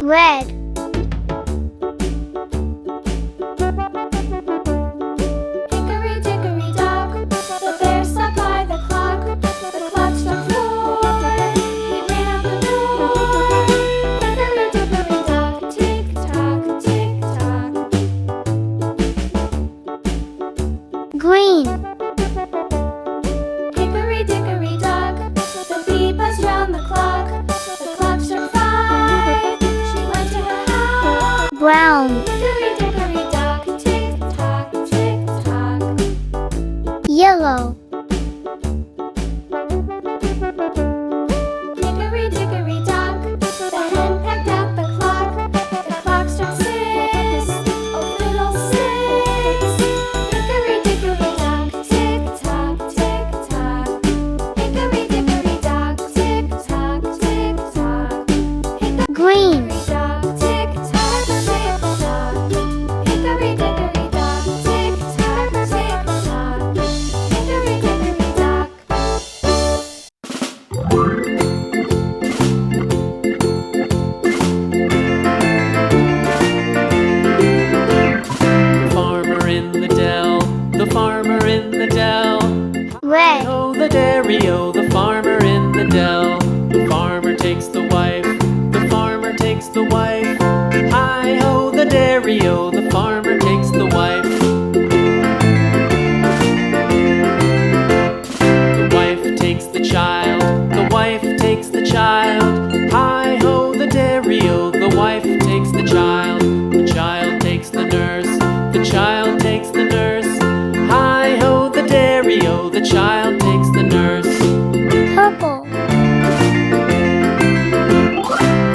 Red. Hickory-dickory-dock, the bear sat by the clock. The clock struck 4. He ran out the door. Hickory-dickory-dock, tick-tock, tick-tock. Green. Hickory-dickory-dock, the bee buzzed round the clock. The clock struck 5. She went to her house. Brown. Hickory-dickory-dock, tick-tock, tick-tock. Yellow. Hickory-dickory-dock, the hen pecked at the clock. The clock struck 6. Oh, little 6. Hickory-dickory-dock, tick-tock, tick-tock. Hickory-dickory-dock, tick-tock, tick-tock. Green. Hickory-dock, tick-tock, tick-tock. Hickory-dickory-dock, tick-tock, tick-tock. Hickory-dickory-dock. Farmer in the dell, the farmer in the dell. Red. Oh, the dairy-o, the farmer in the dell. The farmer takes the wife, the farmer takes the wife. Hi-ho, the dairy-o, the farmer takes the wife. The wife takes the child, the wife takes the child. Hi-ho, the dairy-o, the wife takes the child. The child takes the nurse, the child takes the nurse. Hi-ho, the dairy-o, the child takes the nurse. Purple.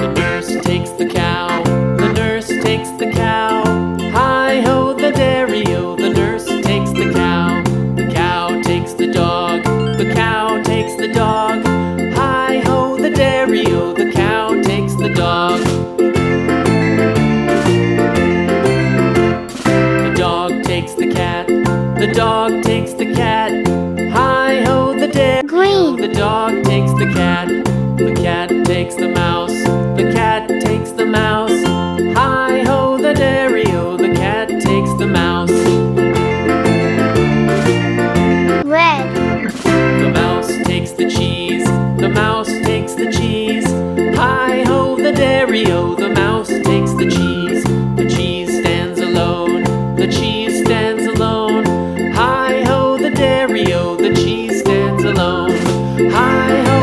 The nurse takes the cow, the nurse takes the cow. Hi-ho, the dairy-o, the nurse takes the cow. The cow takes the dog, the cow takes the dog. Hi-ho, the dairy-o, the cow takes the dog. The dog takes the cat, the dog takes the cat. Hi-ho, the dairy-o, Green. the dog takes the cat. The cat takes the mouse, the cat takes the mouse. Hi-ho, the dairy-o, the cat takes the mouse. Red. The mouse takes the cheese, the mouse takes the cheese. Hi-ho, the dairy-o, the mouse takes the cheese. The cheese stands alone, the cheese stands alone. Hi-ho, the dairy-o, the cheese stands alone. Hi-ho,